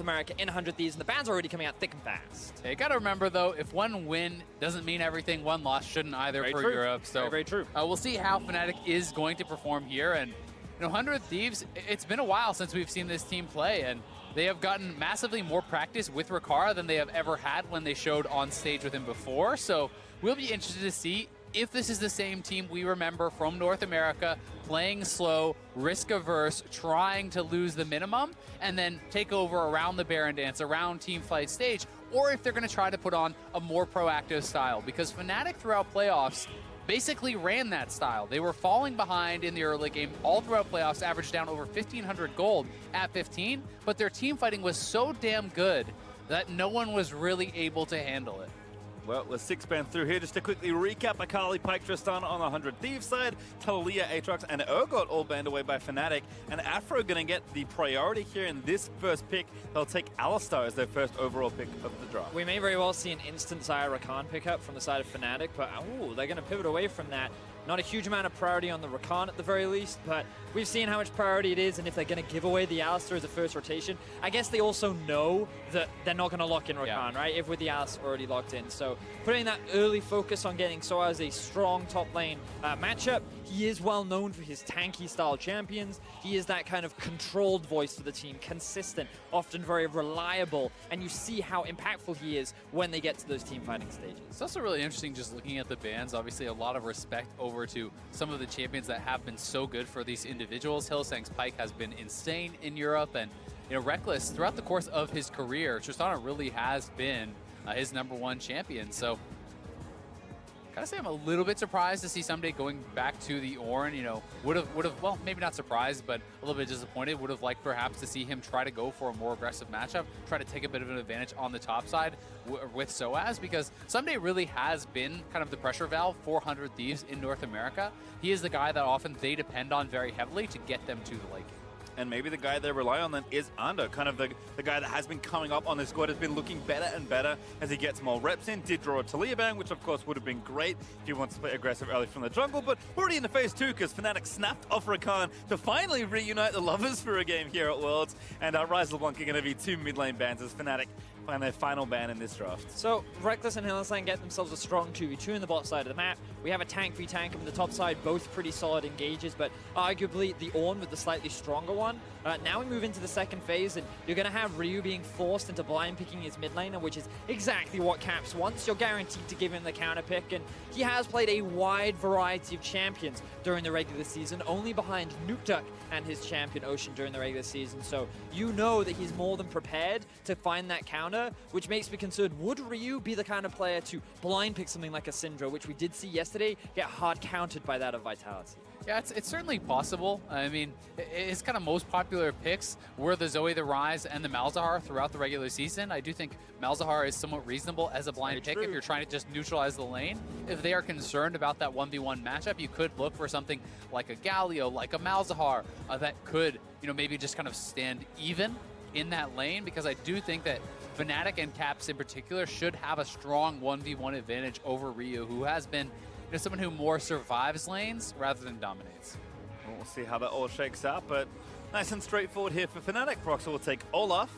America in 100 Thieves, and the ban's already coming out thick and fast. Yeah, you got to remember, though, if one win doesn't mean everything, one loss shouldn't either Very for true. Europe. So very true. We'll see how Fnatic is going to perform here. And 100 Thieves, it's been a while since we've seen this team play, and they have gotten massively more practice with Ricard than they have ever had when they showed on stage with him before. So we'll be interested to see if this is the same team we remember from North America, playing slow, risk-averse, trying to lose the minimum, and then take over around the Baron Dance, around team fight stage, or if they're going to try to put on a more proactive style. Because Fnatic throughout playoffs basically ran that style. They were falling behind in the early game all throughout playoffs, averaged down over 1,500 gold at 15, but their team fighting was so damn good that no one was really able to handle it. Well, we're 6-banned through here. Just to quickly recap, Akali, Pyke, Tristan on the 100 Thieves side, Talalia, Aatrox, and Urgot all banned away by Fnatic. And Afro going to get the priority here in this first pick. They'll take Alistar as their first overall pick of the draft. We may very well see an instant Xayah Rakan pickup from the side of Fnatic, but they're going to pivot away from that. Not a huge amount of priority on the Rakan at the very least, but we've seen how much priority it is, and if they're going to give away the Alistar as a first rotation, I guess they also know that they're not going to lock in Rakan, right? If with the Alistar already locked in. So putting that early focus on getting Soa as a strong top lane matchup. He is well known for his tanky style champions. He is that kind of controlled voice for the team, consistent, often very reliable, and you see how impactful he is when they get to those team fighting stages. It's also really interesting just looking at the bans. Obviously, a lot of respect over to some of the champions that have been so good for these individuals. Hylissang's Pyke has been insane in Europe, and Reckless, throughout the course of his career, Tristana really has been his #1 champion. So gotta say I'm a little bit surprised to see Someday going back to the Ornn. Would have, well, maybe not surprised, but a little bit disappointed. Would have liked perhaps to see him try to go for a more aggressive matchup, try to take a bit of an advantage on the top side with Soaz, because Someday really has been kind of the pressure valve for 100 Thieves in North America. He is the guy that often they depend on very heavily to get them to the late game. And maybe the guy they rely on then is Ando, kind of the guy that has been coming up on this squad, has been looking better and better as he gets more reps in. Did draw a Talia bang, which of course would have been great if he wants to play aggressive early from the jungle, but already in the phase 2 because Fnatic snapped off Rakan to finally reunite the lovers for a game here at Worlds. And Rise LeBlanc are going to be 2 mid lane bans as Fnatic find their final ban in this draft. So Reckless and Hylissang get themselves a strong 2v2 in the bot side of the map. We have a tank v tank on the top side, both pretty solid engages, but arguably the Ornn with the slightly stronger one. Now we move into the second phase, and you're going to have Ryu being forced into blind picking his mid laner, which is exactly what Caps wants. You're guaranteed to give him the counter pick, and he has played a wide variety of champions during the regular season, only behind Nukeduck and his champion Ocean during the regular season. So you know that he's more than prepared to find that counter, which makes me concerned, would Ryu be the kind of player to blind pick something like a Syndra, which we did see yesterday get hard countered by that of Vitality? Yeah, it's certainly possible. I mean, his kind of most popular picks were the Zoe, the Rise, and the Malzahar throughout the regular season. I do think Malzahar is somewhat reasonable as a blind pick if you're trying to just neutralize the lane. If they are concerned about that 1v1 matchup, you could look for something like a Galio, like a Malzahar, that could, maybe just kind of stand even in that lane, because I do think that Fnatic and Caps in particular should have a strong 1v1 advantage over Ryu, who has been someone who more survives lanes rather than dominates. Well, we'll see how that all shakes out, but nice and straightforward here for Fnatic. Proxel will take Olaf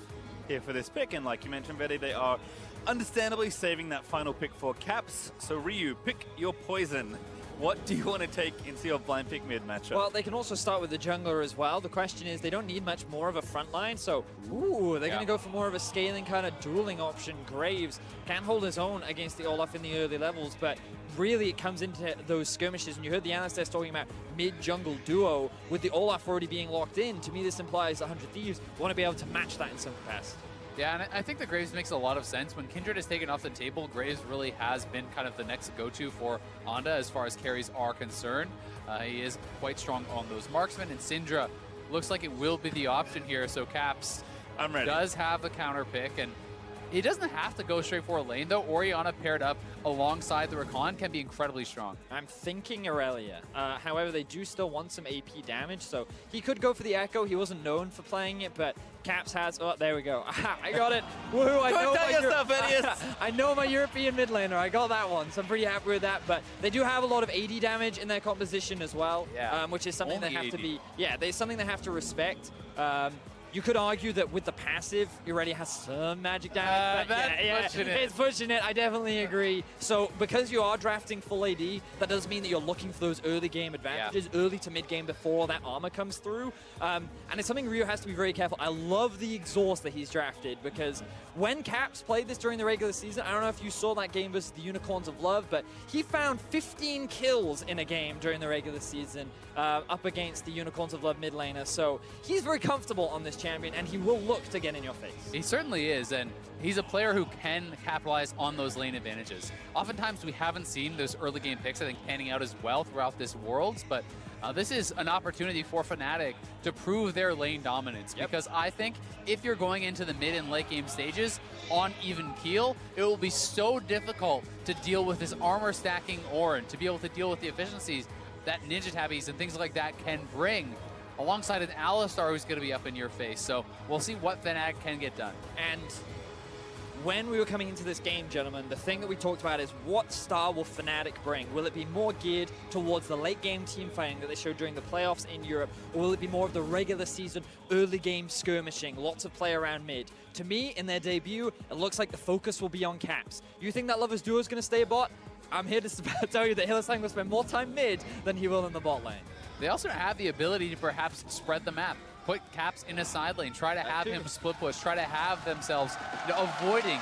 here for this pick, and like you mentioned, Betty, they are understandably saving that final pick for Caps. So Ryu, pick your poison. What do you want to take into your blind pick mid matchup? Well, they can also start with the jungler as well. The question is, they don't need much more of a front line, so they're going to go for more of a scaling kind of dueling option. Graves can hold his own against the Olaf in the early levels, but really it comes into those skirmishes, and you heard the analyst talking about mid-jungle duo with the Olaf already being locked in. To me, this implies 100 Thieves want to be able to match that in some capacity. Yeah, and I think the Graves makes a lot of sense. When Kindred is taken off the table, Graves really has been kind of the next go-to for Onda as far as carries are concerned. He is quite strong on those marksmen, and Syndra looks like it will be the option here. So Caps does have a counter pick, and he doesn't have to go straight for a lane, though. Orianna paired up alongside the Rakan can be incredibly strong. I'm thinking Aurelia. However, they do still want some AP damage, so he could go for the Echo. He wasn't known for playing it, but Caps has... Oh, there we go. I got it. Woohoo! I know my European mid laner. I got that one, so I'm pretty happy with that. But they do have a lot of AD damage in their composition as well, which is something they have to be... Yeah, there's something they have to respect. You could argue that with the passive, he already has some magic damage. It's pushing it. I definitely agree. So because you are drafting full AD, that does mean that you're looking for those early game advantages, early to mid game before that armor comes through. And it's something Ryu has to be very careful. I love the exhaust that he's drafted because when Caps played this during the regular season, I don't know if you saw that game versus the Unicorns of Love, but he found 15 kills in a game during the regular season up against the Unicorns of Love mid laner. So he's very comfortable on this champion, and he will look to get in your face. He certainly is, and he's a player who can capitalize on those lane advantages. Oftentimes we haven't seen those early game picks, I think, panning out as well throughout this Worlds, but this is an opportunity for Fnatic to prove their lane dominance, because I think if you're going into the mid and late game stages on even keel, it will be so difficult to deal with this armor stacking Ornn, to be able to deal with the efficiencies that Ninja Tabbies and things like that can bring, alongside an Alistar who's going to be up in your face. So we'll see what Fnatic can get done. And when we were coming into this game, gentlemen, the thing that we talked about is what style will Fnatic bring? Will it be more geared towards the late game team fighting that they showed during the playoffs in Europe, or will it be more of the regular season early game skirmishing, lots of play around mid? To me, in their debut, it looks like the focus will be on Caps. You think that Lovers Duo is going to stay bot? I'm here to tell you that Hylissang will spend more time mid than he will in the bot lane. They also have the ability to perhaps spread the map, put Caps in a side lane, try to have him split push, try to have themselves avoiding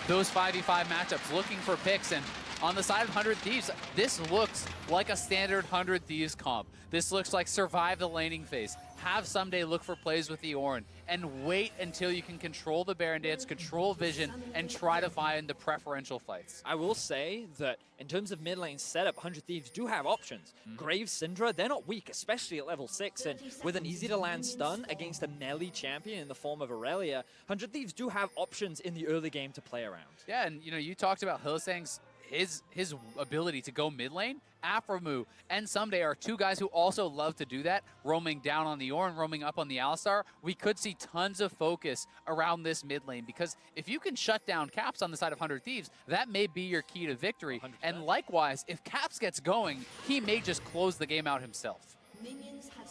those 5v5 matchups, looking for picks. And on the side of 100 Thieves, this looks like a standard 100 Thieves comp. This looks like survive the laning phase, have someday look for plays with the Ornn, and wait until you can control the Baron Dance, control vision, and try to find the preferential fights. I will say that in terms of mid lane setup, 100 Thieves do have options. Graves, Syndra, they're not weak, especially at level 6, and with an easy to land stun against a melee champion in the form of Aurelia, 100 Thieves do have options in the early game to play around. Yeah, and you talked about Hylissang's his ability to go mid lane. Aphromoo and Someday are two guys who also love to do that, roaming down on the Ornn, roaming up on the Alistar. We could see tons of focus around this mid lane, because if you can shut down Caps on the side of 100 Thieves, that may be your key to victory. 100%. And likewise, if Caps gets going, he may just close the game out himself.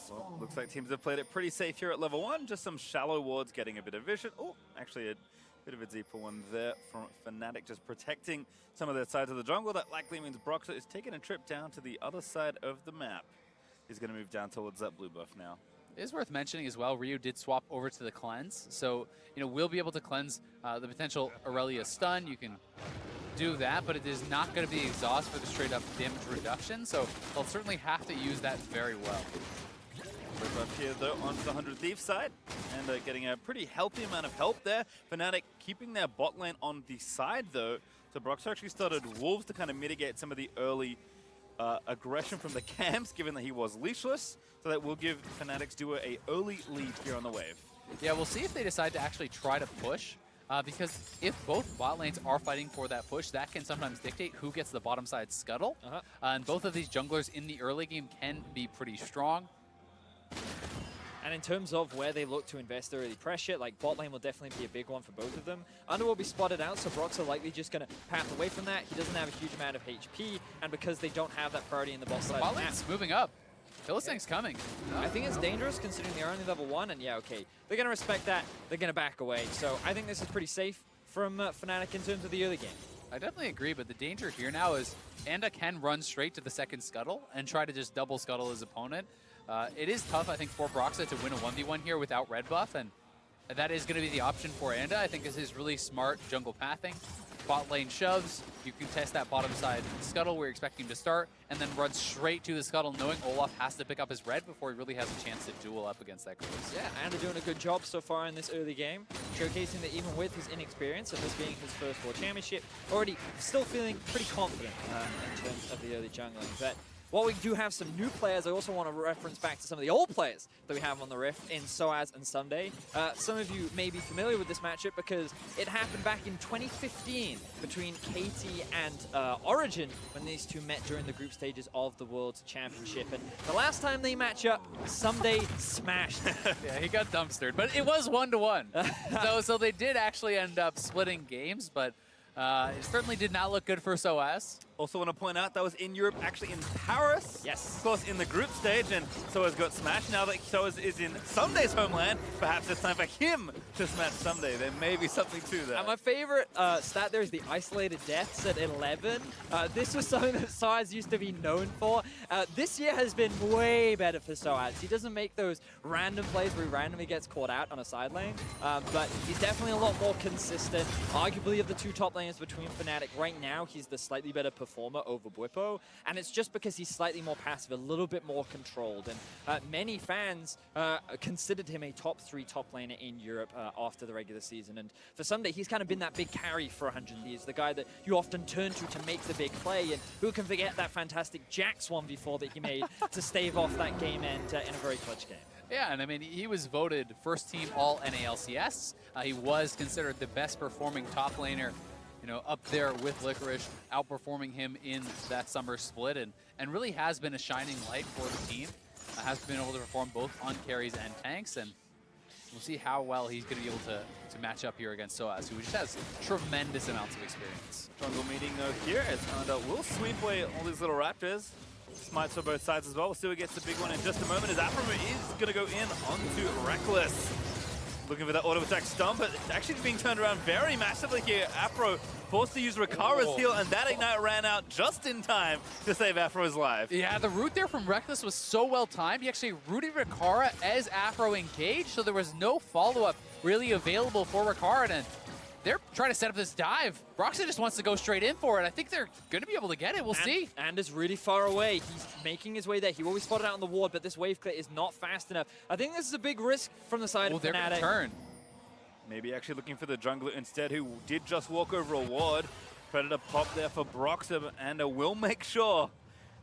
Well, looks like teams have played it pretty safe here at level 1. Just some shallow wards getting a bit of vision. Oh, actually a bit of a deeper one there from Fnatic, just protecting some of their sides of the jungle. That likely means Broxah is taking a trip down to the other side of the map. He's going to move down towards that blue buff now. It is worth mentioning as well, Ryu did swap over to the cleanse. So, we'll be able to cleanse the potential Aurelia stun. You can do that, but it is not going to be exhaust for the straight up damage reduction. So they'll certainly have to use that very well. We're up here though onto the 100 Thieves side, and getting a pretty healthy amount of help there. Fnatic keeping their bot lane on the side though. So Broxah actually started Wolves to kind of mitigate some of the early aggression from the camps, given that he was leashless. So that will give Fnatic's duo a early lead here on the wave. Yeah, we'll see if they decide to actually try to push. Because if both bot lanes are fighting for that push, that can sometimes dictate who gets the bottom side scuttle. And both of these junglers in the early game can be pretty strong. And in terms of where they look to invest their early pressure, like bot lane will definitely be a big one for both of them. Under will be spotted out, so Broxah likely just going to path away from that. He doesn't have a huge amount of HP, and because they don't have that priority in the bot side Bot lane's moving up. Hylissang's coming. I think it's dangerous considering they're only level 1, and yeah, okay. They're going to respect that. They're going to back away. So I think this is pretty safe from Fnatic in terms of the early game. I definitely agree, but the danger here now is Anda can run straight to the second scuttle and try to just double scuttle his opponent. It is tough, I think, for Broxah to win a 1v1 here without red buff, and that is going to be the option for Anda. I think this is really smart jungle pathing. Bot lane shoves, you can test that bottom side scuttle where you're expecting him to start, and then run straight to the scuttle knowing Olaf has to pick up his red before he really has a chance to duel up against that Graves. Yeah, Anda doing a good job so far in this early game, showcasing that even with his inexperience and this being his first World Championship, already still feeling pretty confident in terms of the early jungling. But while we do have some new players, I also want to reference back to some of the old players that we have on the Rift in Soaz and Someday. Some of you may be familiar with this matchup because it happened back in 2015 between KT and Origin when these two met during the group stages of the World Championship. And the last time they match up, Someday smashed. Yeah, he got dumpstered, but it was 1-1. So they did actually end up splitting games, but it certainly did not look good for Soaz. Also want to point out that was in Europe, actually in Paris. Yes. Of course, in the group stage, and Soa's got smashed. Now that Soa's is in Sumday's homeland, perhaps it's time for him to smash Sumday. There may be something to that. And my favorite stat there is the isolated deaths at 11. This was something that Soaz used to be known for. This year has been way better for Soaz. He doesn't make those random plays where he randomly gets caught out on a side lane, but he's definitely a lot more consistent. Arguably of the two top lanes between Fnatic, right now he's the slightly better performer over Bwipo, and it's just because he's slightly more passive, a little bit more controlled. And many fans considered him a top 3 top laner in Europe after the regular season. And for Sunday, he's kind of been that big carry for 100. He's the guy that you often turn to make the big play. And who can forget that fantastic Jax 1v4 that he made to stave off that game end in a very clutch game. Yeah, and I mean, he was voted first team all NALCS. He was considered the best performing top laner, you know, up there with Licorice, outperforming him in that summer split, and really has been a shining light for the team. Has been able to perform both on carries and tanks, and we'll see how well he's going to be able to match up here against Soaz, who just has tremendous amounts of experience. Jungle meeting though here as Anda will sweep away all these little raptors. Smites for both sides as well. We'll see who gets the big one in just a moment as Afro is going to go in onto Reckless. Looking for that auto attack stomp, but it's actually being turned around very massively here. Afro forced to use Rakara's heal, and that Ignite ran out just in time to save Afro's life. Yeah, the route there from Reckless was so well timed. He actually rooted Rakara as Afro engaged, so there was no follow-up really available for Rakara, and they're trying to set up this dive. Broxah just wants to go straight in for it. I think they're going to be able to get it. We'll see. And is really far away. He's making his way there. He always spotted out on the ward, but this wave clear is not fast enough. I think this is a big risk from the side of They're going to Fnatic. turn. Maybe actually looking for the jungler instead, who did just walk over a ward. Predator pop there for Broxah, and will make sure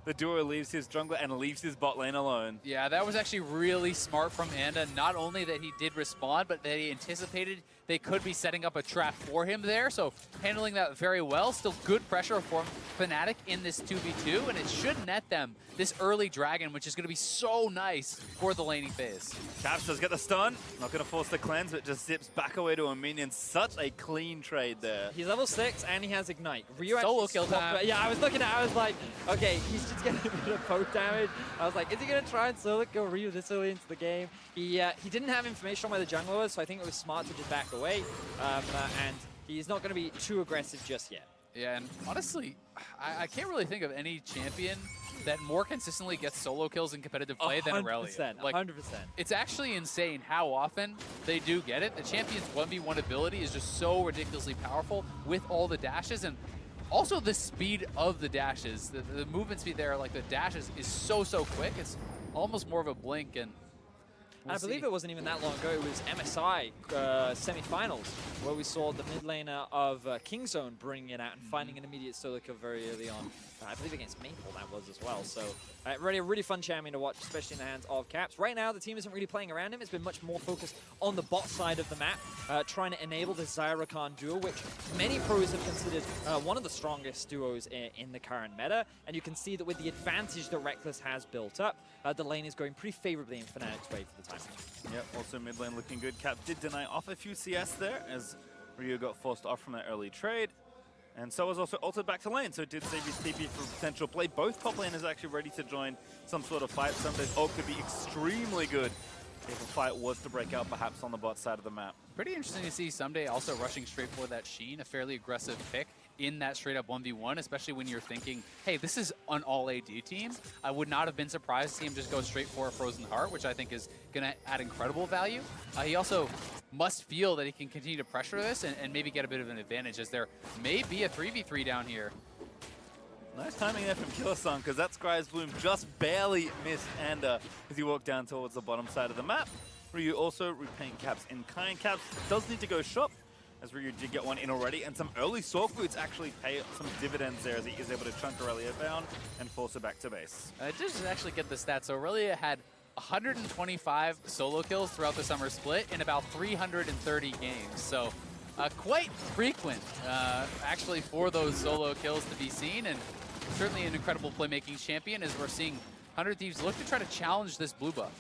the duo leaves his jungler and leaves his bot lane alone. Yeah, that was actually really smart from Anda. Not only that he did respond, but that he anticipated they could be setting up a trap for him there. So handling that very well. Still good pressure for Fnatic in this 2v2, and it should net them this early dragon, which is going to be so nice for the laning phase. Caps does get the stun. Not going to force the cleanse, but just zips back away to a minion. Such a clean trade there. He's level 6 and he has Ignite. Ryu Solo actually kill swapped time. it. Yeah, I was looking at it, I was like, okay, he's just getting a bit of poke damage. I was like, is he going to try and solo kill Ryu this early into the game? He didn't have information on where the jungler was, so I think it was smart to just back away. And he's not going to be too aggressive just yet. Yeah, and honestly, I can't really think of any champion that more consistently gets solo kills in competitive play than Aurelia. 100%, Like, 100%. it's actually insane how often they do get it. The champion's 1v1 ability is just so ridiculously powerful with all the dashes, and also the speed of the dashes. The movement speed there, like the dashes, is so quick. It's almost more of a blink, and I believe it wasn't even that long ago. It was MSI semi-finals where we saw the mid laner of Kingzone bringing it out and finding an immediate solo kill very early on. I believe against Maple that was as well. So really fun champion to watch, especially in the hands of Caps. Right now, the team isn't really playing around him. It's been much more focused on the bot side of the map, trying to enable the Zyra Khan duo, which many pros have considered one of the strongest duos in the current meta. And you can see that with the advantage that Reckless has built up, the lane is going pretty favorably in Fnatic's way for the time. Yep, also mid lane looking good. Cap did deny off a few CS there as Ryu got forced off from that early trade. And so was also altered back to lane, so it did save his TP for potential play. Both top laners actually ready to join some sort of fight. Someday ult could be extremely good if a fight was to break out perhaps on the bot side of the map. pretty interesting to see Someday also rushing straight for that Sheen, a fairly aggressive pick in that straight up 1v1, especially when you're thinking, hey, this is an all AD team. I would not have been surprised to see him just go straight for a Frozen Heart, which I think is going to add incredible value. He also must feel that he can continue to pressure this and maybe get a bit of an advantage, as there may be a 3v3 down here. Nice timing there from Killer-san, because that Scry's Bloom just barely missed Anda as he walked down towards the bottom side of the map. Ryu also repaying Caps in kind. Caps does need to go shop, as Ryu did get one in already, and some early Sork Boots actually pay some dividends there as he is able to chunk Aurelia down and force her back to base. Just actually get the stats. So Aurelia had 125 solo kills throughout the summer split in about 330 games. So quite frequent, actually, for those solo kills to be seen, and certainly an incredible playmaking champion, as we're seeing 100 Thieves look to try to challenge this blue buff.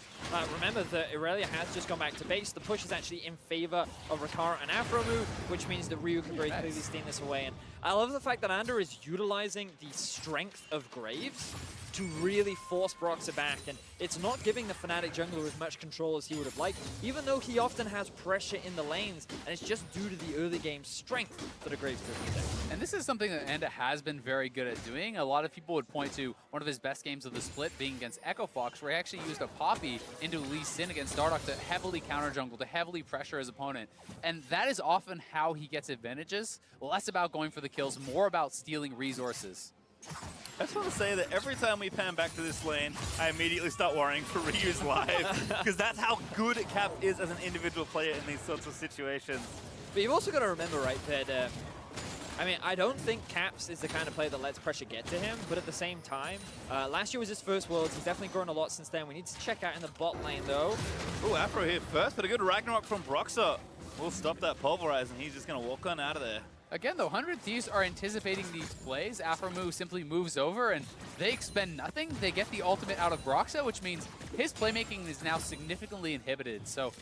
Remember that Irelia has just gone back to base. The push is actually in favor of Rakara and Afro move, which means that Ryu can very clearly steam this away. And I love the fact that Ander is utilizing the strength of Graves to really force Broxah back, and it's not giving the Fnatic jungler as much control as he would have liked, even though he often has pressure in the lanes, and it's just due to the early game strength that a Graves driven deck. And this is something that Enda has been very good at doing. A lot of people would point to one of his best games of the split being against Echo Fox, where he actually used a Poppy into Lee Sin against Dardoch to heavily counter jungle, to heavily pressure his opponent. And that is often how he gets advantages. Less about going for the kills, more about stealing resources. I just want to say that every time we pan back to this lane, I immediately start worrying for Ryu's life, because that's how good Cap is as an individual player in these sorts of situations. But you've also got to remember, right, that I mean, I don't think Caps is the kind of player that lets pressure get to him, but at the same time, last year was his first Worlds. He's definitely grown a lot since then. We need to check out in the bot lane, though. Ooh, Afro here first, but a good Ragnarok from Broxah will stop that Pulverize, and he's just going to walk on out of there. Again, though, 100 Thieves are anticipating these plays. Afromu simply moves over, and they expend nothing. They get the ultimate out of Broxah, which means his playmaking is now significantly inhibited. So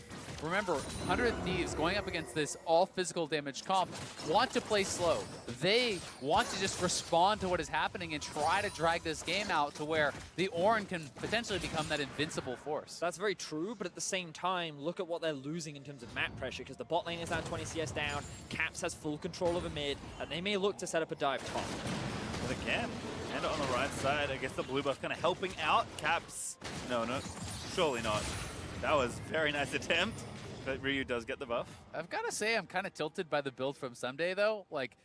remember, 100 Thieves going up against this all-physical damage comp want to play slow. They want to just respond to what is happening and try to drag this game out to where the Ornn can potentially become that invincible force. That's very true, but at the same time, look at what they're losing in terms of map pressure, because the bot lane is now 20 CS down, Caps has full control over mid, and they may look to set up a dive top. But again, and on the right side, I guess the blue buff kind of helping out Caps. No, surely not. That was a very nice attempt, but Ryu does get the buff. I've got to say I'm kind of tilted by the build from Someday, though. Like,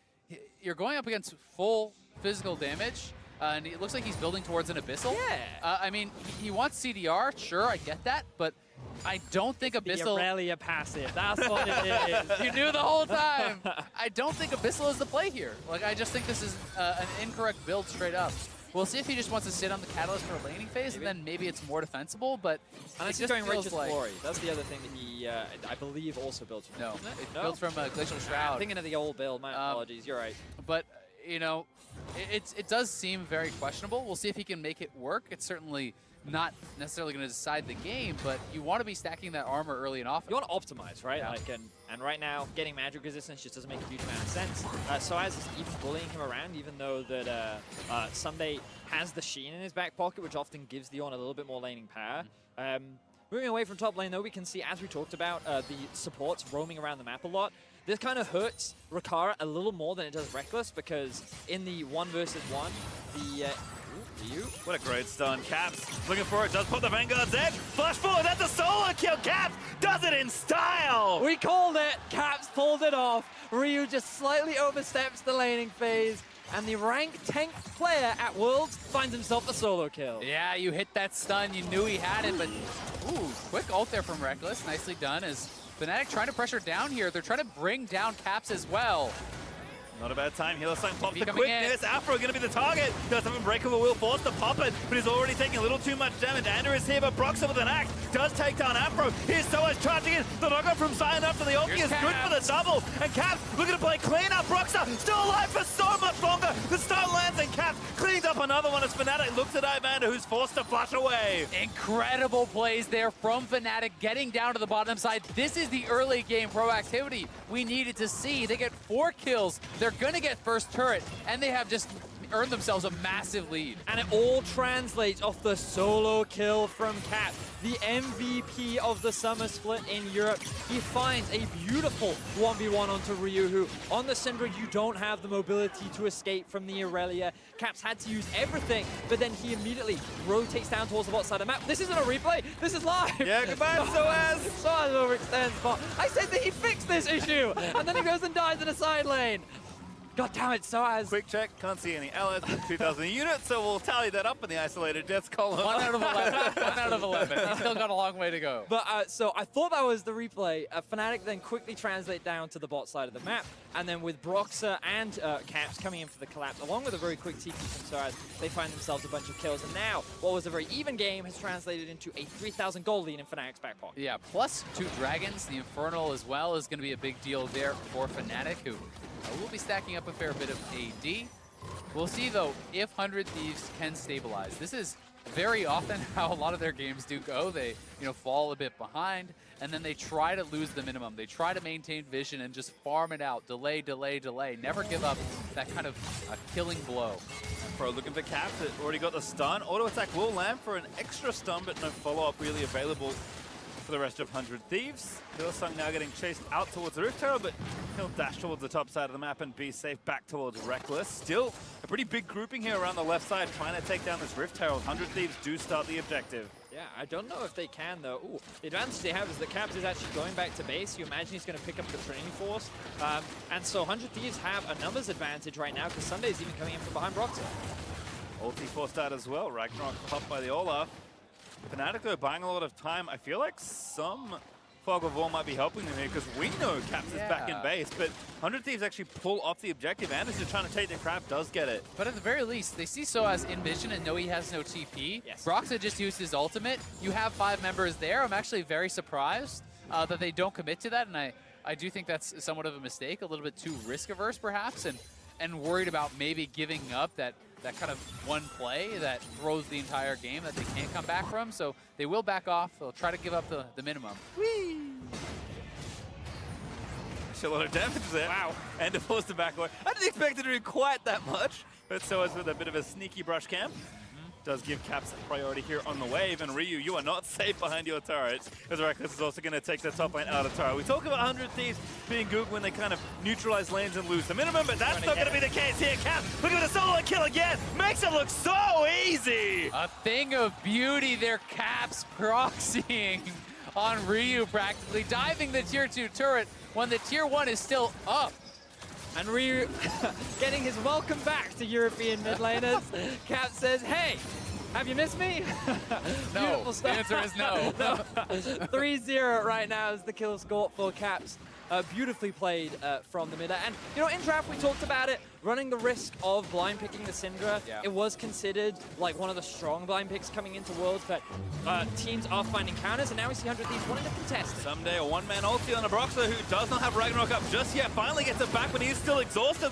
you're going up against full physical damage, and it looks like he's building towards an Abyssal. Yeah. I mean, he wants CDR, sure, I get that, but I don't think Abyssal... The Irelia passive, that's what it is. You knew the whole time. I don't think Abyssal is the play here. Like, I just think this is an incorrect build straight up. We'll see if he just wants to sit on the Catalyst for a laning phase, and then maybe it's more defensible, but unless he's going Righteous Glory. That's the other thing that he, I believe, also builds from. No, it builds from Glacial Shroud. I'm thinking of the old build, my apologies, you're right. But, you know, it does seem very questionable. We'll see if he can make it work. It's certainly not necessarily going to decide the game, but you want to be stacking that armor early and often. You want to optimize, right? Yeah. Like, and right now, getting magic resistance just doesn't make a huge amount of sense. Soaz is even bullying him around, even though that Someday has the Sheen in his back pocket, which often gives the Ornn a little bit more laning power. Moving away from top lane, though, we can see, as we talked about, the supports roaming around the map a lot. This kind of hurts Rakara a little more than it does Reckless, because in the 1 versus 1, the... What a great stun. Caps looking for it, does put the Vanguard's edge. Flash forward, that's a solo kill. Caps does it in style. We called it. Caps pulled it off. Ryu just slightly oversteps the laning phase, and the ranked 10th player at Worlds finds himself a solo kill. Yeah, you hit that stun. You knew he had it, but ooh, quick ult there from Reckless. Nicely done. As Fnatic trying to pressure down here. They're trying to bring down Caps as well. Not a bad time. Healer Song pops the coming quickness. Afro going to be the target. Does have Unbreakable will force to pop it, but he's already taking a little too much damage. Ander is here, but Broxah with an axe does take down Afro. Here's Soaz charging in. The knockoff from Sion after the ulti is good for the double. And Caps looking to play clean up. Broxah still alive for so much longer. The stun lands and Caps cleans up another one as Fnatic looks at Evander, who's forced to flash away. Incredible plays there from Fnatic, getting down to the bottom side. This is the early game proactivity we needed to see. They get 4 kills. They're going to get first turret, and they have just earned themselves a massive lead. And it all translates off the solo kill from Cap, the MVP of the summer split in Europe. He finds a beautiful 1v1 onto Ryu, who on the Syndra, you don't have the mobility to escape from the Irelia. Caps had to use everything, but then he immediately rotates down towards the bot side of the map. This isn't a replay, this is live. Yeah, goodbye, Soaz. Soaz overextends bot. I said that he'd fix this issue, and then he goes and dies in a side lane. God damn it, Soaz. Quick check, can't see any allies with 2,000 units, so we'll tally that up in the isolated deaths column. 1 out of 11. 1 out of 11. He's still got a long way to go. But so I thought that was the replay. Fnatic then quickly translate down to the bot side of the map, and then with Broxah and Caps coming in for the collapse, along with a very quick TP from Soaz, they find themselves a bunch of kills. And now, what was a very even game has translated into a 3,000 gold lead in Fnatic's back pocket. Yeah, plus 2 dragons. The Infernal as well is going to be a big deal there for Fnatic, who will be stacking up a fair bit of AD. We'll see, though, if 100 Thieves can stabilize. This is very often how a lot of their games do go. They, fall a bit behind, and then they try to lose the minimum. They try to maintain vision and just farm it out. Delay, delay, delay. Never give up that kind of killing blow. Pro looking for Caps. It already got the stun. Auto attack will land for an extra stun, but no follow-up really available for the rest of 100 Thieves. Hillsong now getting chased out towards the Rift Herald, but he'll dash towards the top side of the map and be safe back towards Reckless. Still a pretty big grouping here around the left side trying to take down this Rift Herald. 100 Thieves do start the objective. Yeah, I don't know if they can, though. Ooh, the advantage they have is that Caps is actually going back to base. You imagine he's going to pick up the Trinity Force. And so 100 Thieves have a numbers advantage right now because Sunday's even coming in from behind Broxah. Ulti forced out as well. Ragnarok popped by the Olaf. Fnatic though buying a lot of time. I feel like some Fog of War might be helping them here because we know Caps is back in base, but 100 Thieves actually pull off the objective. Anders is trying to take the crap, does get it. But at the very least, they see Soaz in vision and know he has no TP. Yes. Broxah just used his ultimate. You have 5 members there. I'm actually very surprised that they don't commit to that, and I do think that's somewhat of a mistake, a little bit too risk-averse perhaps, and worried about maybe giving up that kind of one play that throws the entire game that they can't come back from. So they will back off. They'll try to give up the minimum. Whee! A lot of damage there. Wow. And to force the back away. I didn't expect it to do quite that much, but so is with a bit of a sneaky brush camp. Does give Caps priority here on the wave, and Ryu, you are not safe behind your turret, as Reckless is also going to take the top lane out of turret. We talk about 100 Thieves being good when they kind of neutralize lanes and lose the minimum, but that's not going to be the case here. Caps, look at the solo kill again, makes it look so easy! A thing of beauty there, Caps proxying on Ryu practically, diving the tier 2 turret when the tier 1 is still up. And Ryu getting his welcome back to European mid laners. Cap says, hey, have you missed me? No, the answer is no. 3-0 right now is the kill score for Caps. Beautifully played from the mid. And, in draft we talked about it, running the risk of blind picking the Syndra. Yeah. It was considered like one of the strong blind picks coming into Worlds, but teams are finding counters, and now we see 100 Thieves wanting to contest it. Someday a one-man ulti on a Broxah who does not have Ragnarok up just yet. Finally gets it back, but he is still exhausted.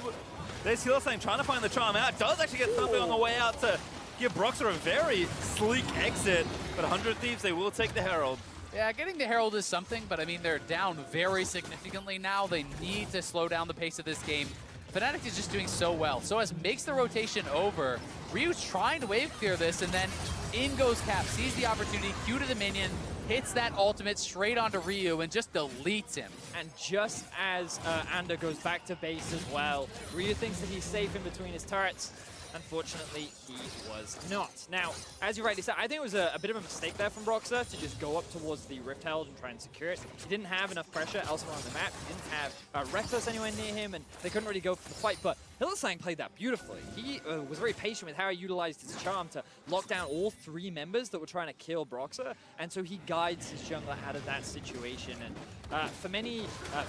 There's Hillsong trying to find the charm out. Does actually get something on the way out to give Broxah a very sleek exit. But 100 Thieves, they will take the Herald. Yeah, getting the Herald is something, but I mean, they're down very significantly now. They need to slow down the pace of this game. Fnatic is just doing so well. Soaz makes the rotation over. Ryu's trying to wave clear this, and then in goes Cap, sees the opportunity, Q to the minion, hits that ultimate straight onto Ryu, and just deletes him. And just as Ander goes back to base as well, Ryu thinks that he's safe in between his turrets. Unfortunately, he was not. Now, as you rightly said, I think it was a bit of a mistake there from Broxah to just go up towards the Rift Herald and try and secure it. He didn't have enough pressure elsewhere on the map. He didn't have Reckless anywhere near him, and they couldn't really go for the fight. But Hillsong played that beautifully. He was very patient with how he utilized his charm to lock down all 3 members that were trying to kill Broxah, and so he guides his jungler out of that situation. And for many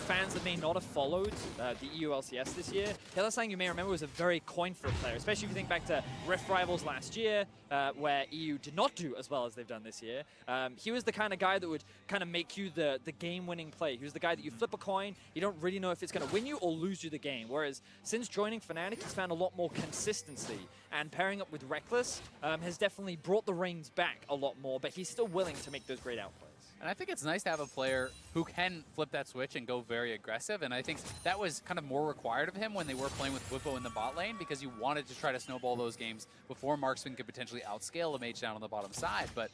fans that may not have followed the EU LCS this year, Hillsong, you may remember, was a very coin flip player, especially if you think back to Rift Rivals last year, where EU did not do as well as they've done this year. He was the kind of guy that would kind of make you the game-winning play. He was the guy that you flip a coin, you don't really know if it's going to win you or lose you the game. Whereas since joining Fnatic, he's found a lot more consistency, and pairing up with Reckless has definitely brought the reins back a lot more, but he's still willing to make those great outplays. And I think it's nice to have a player who can flip that switch and go very aggressive, and I think that was kind of more required of him when they were playing with Whippo in the bot lane, because you wanted to try to snowball those games before Marksman could potentially outscale a mage down on the bottom side. But,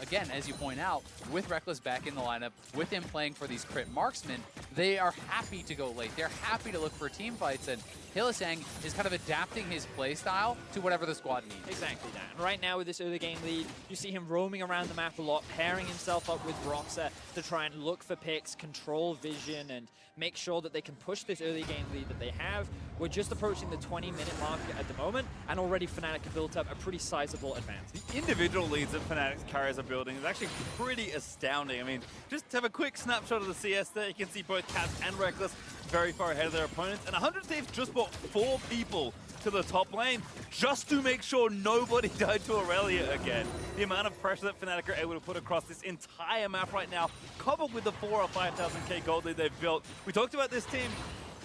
again, as you point out, with Reckless back in the lineup, with him playing for these crit marksmen, they are happy to go late. They're happy to look for team fights, and Hillsong is kind of adapting his play style to whatever the squad needs. Exactly that. And right now with this early game lead, you see him roaming around the map a lot, pairing himself up with Broxah to try and look for picks, control vision, and make sure that they can push this early game lead that they have. We're just approaching the 20-minute mark at the moment, and already Fnatic have built up a pretty sizable advance. The individual leads that Fnatic's carriers are building is actually pretty astounding. I mean, just have a quick snapshot of the CS there. You can see both Caps and Reckless very far ahead of their opponents. And 100 Thieves just brought 4 people to the top lane just to make sure nobody died to Aurelia again. The amount of pressure that Fnatic are able to put across this entire map right now, coupled with the 4,000 or 5,000k gold lead they've built. We talked about this team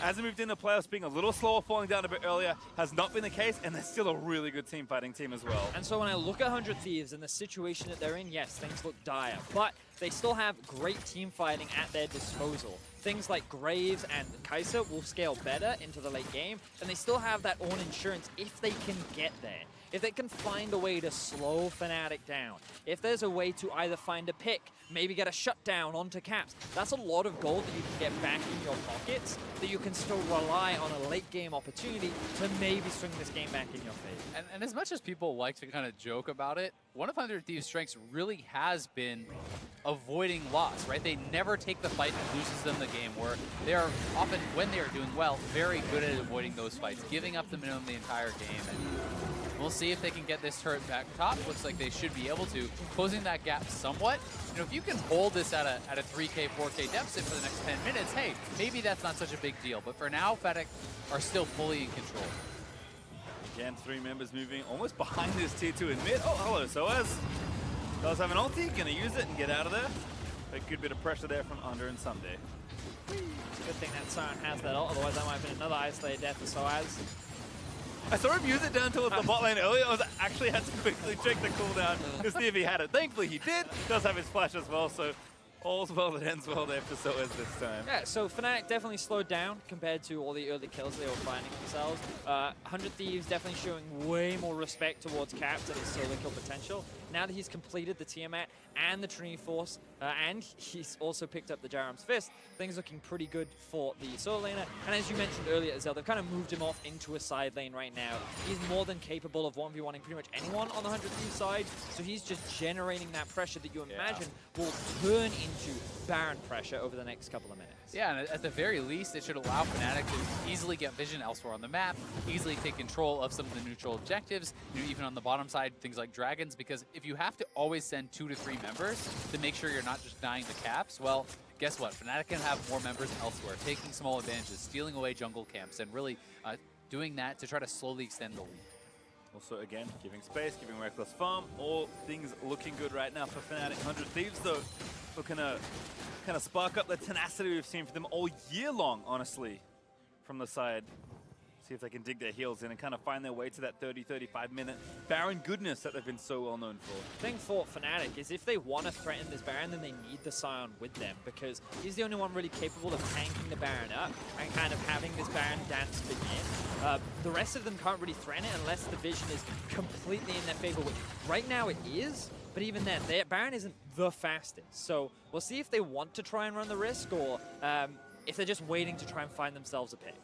as they moved into playoffs, being a little slower, falling down a bit earlier, has not been the case, and they're still a really good team fighting team as well. And so when I look at 100 Thieves and the situation that they're in, yes, things look dire, but they still have great team fighting at their disposal. Things like Graves and Kaiser will scale better into the late game, and they still have that own insurance if they can get there. If they can find a way to slow Fnatic down, if there's a way to either find a pick, maybe get a shutdown onto Caps, that's a lot of gold that you can get back in your pockets, that you can still rely on a late game opportunity to maybe swing this game back in your favor. And as much as people like to kind of joke about it, one of 100 Thieves' strengths really has been avoiding loss, right? They never take the fight that loses them the game, where they are often, when they are doing well, very good at avoiding those fights, giving up the minimum the entire game. And we'll see if they can get this turret back top. Looks like they should be able to, closing that gap somewhat. You know, if you can hold this at a 3K, 4K deficit for the next 10 minutes, hey, maybe that's not such a big deal. But for now, Fnatic are still fully in control. Again, 3 members moving almost behind this tier 2 in mid. Oh, hello, Soaz. Does have an ulti, gonna use it and get out of there. A good bit of pressure there from Under and Someday. It's a good thing that Siren has that ult, otherwise that might have been another isolated death for Soaz. I saw him use it down towards the bot lane earlier. I actually had to quickly check the cooldown to see if he had it. Thankfully he did. Does have his flash as well, so all's well that ends well there for Soaz this time. Yeah, so Fnatic definitely slowed down compared to all the early kills they were finding themselves. 100 Thieves definitely showing way more respect towards Caps and his solo kill potential. Now that he's completed the Tiamat and the Trinity Force, and he's also picked up the Jaram's Fist, things looking pretty good for the solo laner. And as you mentioned earlier, Azel, they've kind of moved him off into a side lane right now. He's more than capable of 1v1ing pretty much anyone on the 100 Thieves side, so he's just generating that pressure that you imagine will turn into Baron pressure over the next couple of minutes. Yeah, and at the very least, it should allow Fnatic to easily get vision elsewhere on the map, easily take control of some of the neutral objectives, you know, even on the bottom side, things like dragons, because if you have to always send 2 to 3 members to make sure you're not just dying to Caps, well, guess what? Fnatic can have more members elsewhere, taking small advantages, stealing away jungle camps, and really doing that to try to slowly extend the lead. Also, again, giving space, giving reckless farm, all things looking good right now for Fnatic. 100 Thieves, though, looking to kind of spark up the tenacity we've seen from them all year long, honestly, from the side. See if they can dig their heels in and kind of find their way to that 30-35 minute Baron goodness that they've been so well known for. The thing for Fnatic is if they want to threaten this Baron, then they need the Scion with them, because he's the only one really capable of tanking the Baron up and kind of having this Baron dance begin. The rest of them can't really threaten it unless the vision is completely in their favor, which right now it is, but even then, their Baron isn't the fastest. So we'll see if they want to try and run the risk, or if they're just waiting to try and find themselves a pick.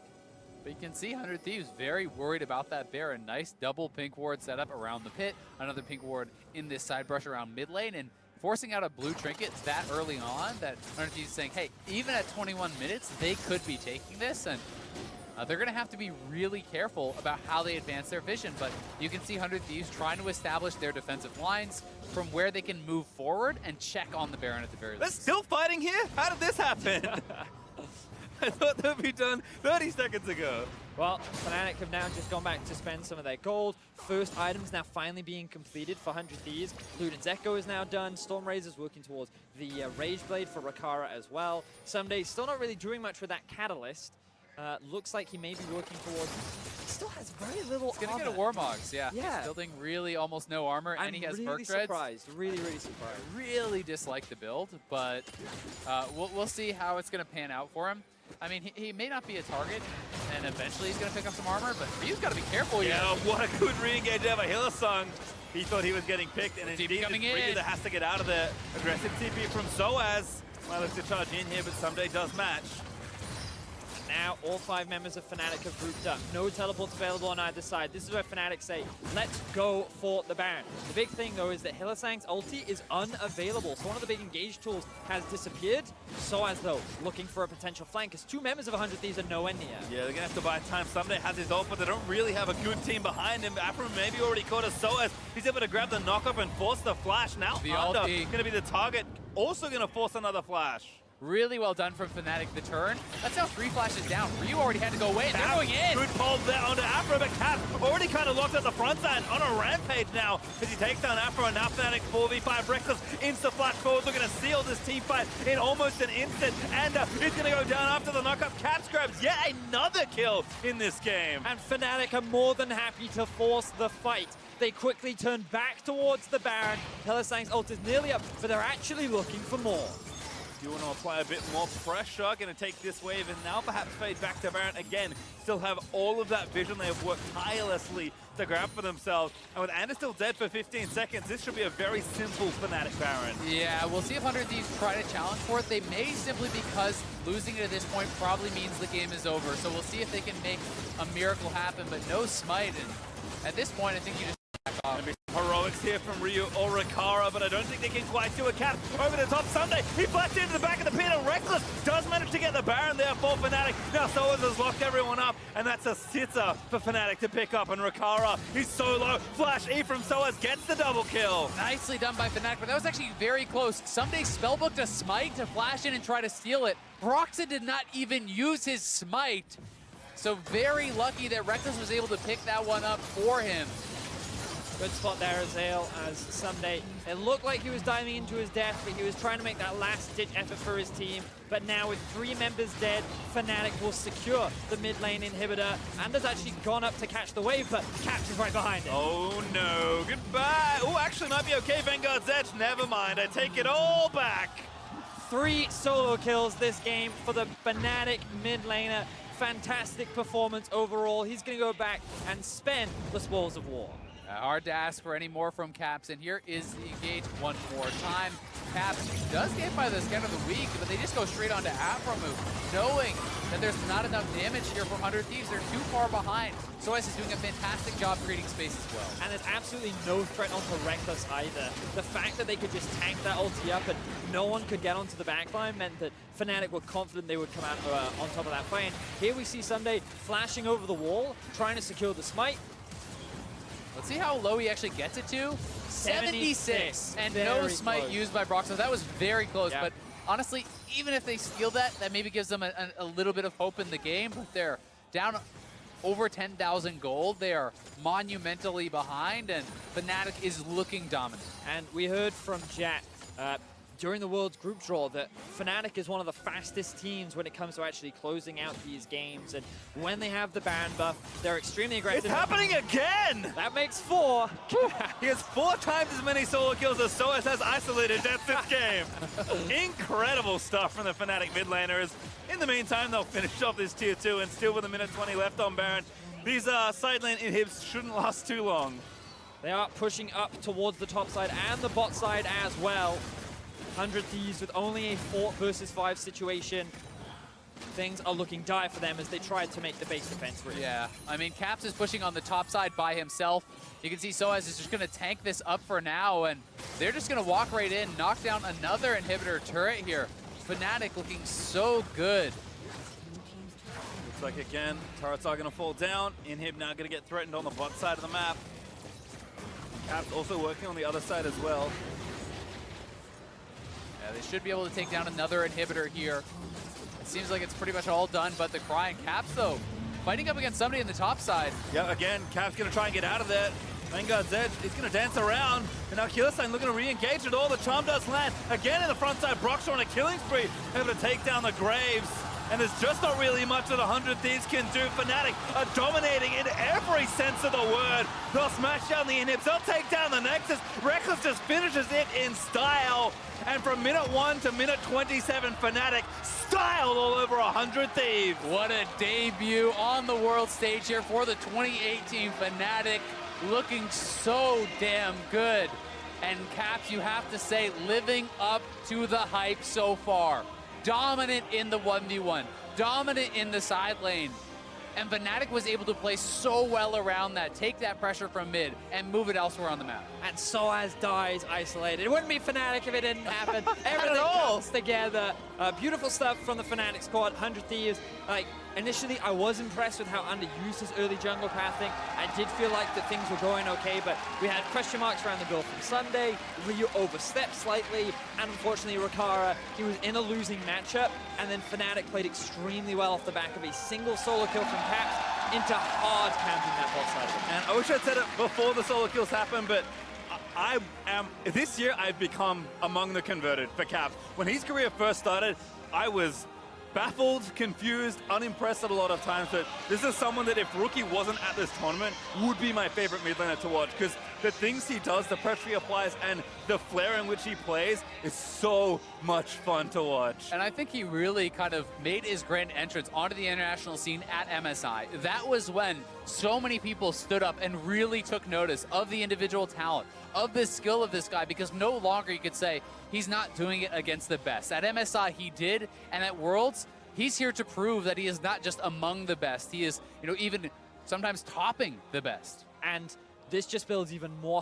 But you can see 100 Thieves very worried about that Baron. Nice double pink ward setup around the pit. Another pink ward in this side brush around mid lane. And forcing out a blue trinket that early on that 100 Thieves is saying, hey, even at 21 minutes, they could be taking this. And they're going to have to be really careful about how they advance their vision. But you can see 100 Thieves trying to establish their defensive lines from where they can move forward and check on the Baron at the very least. They're still fighting here? How did this happen? I thought that would be done 30 seconds ago. Well, Fnatic have now just gone back to spend some of their gold. First items now finally being completed for 100 Thieves. Luden's Echo is now done. Stormrazor's working towards the Rage Blade for Rakara as well. Someday still not really doing much with that Catalyst. Looks like he may be working towards... He still has very little He's going to armor. get a Warmogs, yeah. He's building really almost no armor, and he has Merc Treads. Really surprised. Really dislike the build, but we'll see how it's going to pan out for him. I mean, he may not be a target, and eventually he's going to pick up some armor, but Ryu's got to be careful here. Yeah, what a good re-engage ever. Hillsong, he thought he was getting picked, and indeed it's Ryu that has to get out of there. Aggressive TP from Soaz. Might look to charge in here, but Someday does match. Now all 5 members of Fnatic have grouped up. No teleports available on either side. This is where Fnatic say, let's go for the Baron. The big thing though is that Hylissang's ulti is unavailable. So one of the big engage tools has disappeared. Soaz though, looking for a potential flank, because 2 members of 100 Thieves are nowhere near. Yeah, they're gonna have to buy time. Someday has his ult, but they don't really have a good team behind him. Afram maybe already caught a Soaz. He's able to grab the knock-up and force the flash. Now the Under ulti gonna be the target. Also gonna force another flash. Really well done from Fnatic the turn. That's how 3 flashes down. Ryu already had to go away, and they're going in. Good pull there onto Afro, but Cap already kind of locked at the front side on a rampage now as he takes down Afro, and now Fnatic 4v5. Reckless insta-flash forward, looking to seal this team fight in almost an instant, and he's going to go down after the knockup. Caps grabs yet another kill in this game. And Fnatic are more than happy to force the fight. They quickly turn back towards the Baron. Hylissang's ult is nearly up, but they're actually looking for more. You want to apply a bit more pressure, going to take this wave and now perhaps fade back to Baron again. Still have all of that vision. They have worked tirelessly to grab for themselves. And with Ander still dead for 15 seconds, this should be a very simple Fnatic Baron. Yeah, we'll see if 100 Thieves try to challenge for it. They may, simply because losing it at this point probably means the game is over. So we'll see if they can make a miracle happen, but no smite. And at this point, I think you just back off. Gonna be some heroics here from Ryu or Rikara, but I don't think they can quite do a Cap. Over the top, Sunday, he flashed into the back of the pit, and Reckless does manage to get the Baron there for Fnatic. Now Soaz has locked everyone up, and that's a sitter for Fnatic to pick up, and Rikara, he's so low. Flash E from Soaz gets the double kill. Nicely done by Fnatic, but that was actually very close. Someday spellbooked a smite to flash in and try to steal it. Broxah did not even use his smite, so very lucky that Reckless was able to pick that one up for him. Good spot there, Azale, as Someday, it looked like he was diving into his death, but he was trying to make that last-ditch effort for his team. But now with 3 members dead, Fnatic will secure the mid lane inhibitor. Ander's actually gone up to catch the wave, but Caps is right behind it. Oh no, goodbye. Oh, actually might be okay, Vanguard's Edge. Never mind, I take it all back. 3 solo kills this game for the Fnatic mid laner. Fantastic performance overall. He's going to go back and spend the Spoils of War. Hard to ask for any more from Caps, and here is the engage one more time. Caps does get by the scan of the week, but they just go straight onto Afro move, knowing that there's not enough damage here from 100 Thieves. They're too far behind. Soaz is doing a fantastic job creating space as well. And there's absolutely no threat onto Reckless either. The fact that they could just tank that ulti up and no one could get onto the backline meant that Fnatic were confident they would come out on top of that fight. And here we see Sunday flashing over the wall, trying to secure the smite. Let's see how low he actually gets it to. 76, and Very no smite close. used by Broxah. That was very close, Yeah. but honestly, even if they steal that, that maybe gives them a little bit of hope in the game, but they're down over 10,000 gold. They are monumentally behind, and Fnatic is looking dominant. And we heard from Jack during the World's Group Draw that Fnatic is one of the fastest teams when it comes to actually closing out these games. And when they have the Baron buff, they're extremely aggressive. It's happening again! That makes 4. He has 4 times as many solo kills as Soaz has isolated deaths this game. Incredible stuff from the Fnatic mid laners. In the meantime, they'll finish off this tier 2 and still with a minute 20 left on Baron. These side lane inhibs shouldn't last too long. They are pushing up towards the top side and the bot side as well. 100 Thieves with only a 4 versus 5 situation. Things are looking dire for them as they try to make the base defense real. Yeah, I mean, Caps is pushing on the top side by himself. You can see Soaz is just going to tank this up for now, and they're just going to walk right in, knock down another inhibitor turret here. Fnatic looking so good. Looks like, again, turrets are going to fall down. Inhib now going to get threatened on the bot side of the map. Caps also working on the other side as well. Yeah, they should be able to take down another inhibitor here. It seems like it's pretty much all done, but the crying Caps, though, fighting up against somebody in the top side. Yeah, again, Cap's going to try and get out of there. Vanguard's Edge, he's going to dance around. And now Hylissang looking to re-engage it all. The charm does land. Again in the front side, Broxah on a killing spree, able to take down the Graves. And there's just not really much that 100 Thieves can do. Fnatic are dominating in every sense of the word. They'll smash down the inhibs. They'll take down the Nexus. Reckless just finishes it in style. And from minute 1 to minute 27, Fnatic styled all over 100 Thieves. What a debut on the world stage here for the 2018 Fnatic. Looking so damn good. And Caps, you have to say, living up to the hype so far. Dominant in the 1v1, dominant in the side lane. And Fnatic was able to play so well around that, take that pressure from mid, and move it elsewhere on the map. And Soaz dies isolated. It wouldn't be Fnatic if it didn't happen. Everything comes together. Beautiful stuff from the Fnatic squad. 100 Thieves. Like, initially, I was impressed with how underused his early jungle pathing. I did feel like that things were going okay, but we had question marks around the build from Sunday. Ryu overstepped slightly, and unfortunately, Rikara, he was in a losing matchup, and then Fnatic played extremely well off the back of a single solo kill from Caps into hard camping that bot side of it. And I wish I'd said it before the solo kills happened, but this year I've become among the converted for Caps. When his career first started, I was baffled, confused, unimpressed at a lot of times, but this is someone that if Rookie wasn't at this tournament would be my favorite mid laner to watch, because the things he does, the pressure he applies, and the flair in which he plays is so much fun to watch. And I think he really kind of made his grand entrance onto the international scene at MSI. That was when so many people stood up and really took notice of the individual talent, of the skill of this guy, because no longer you could say he's not doing it against the best. At MSI he did, and at Worlds, he's here to prove that he is not just among the best. He is, even sometimes topping the best. And this just builds even more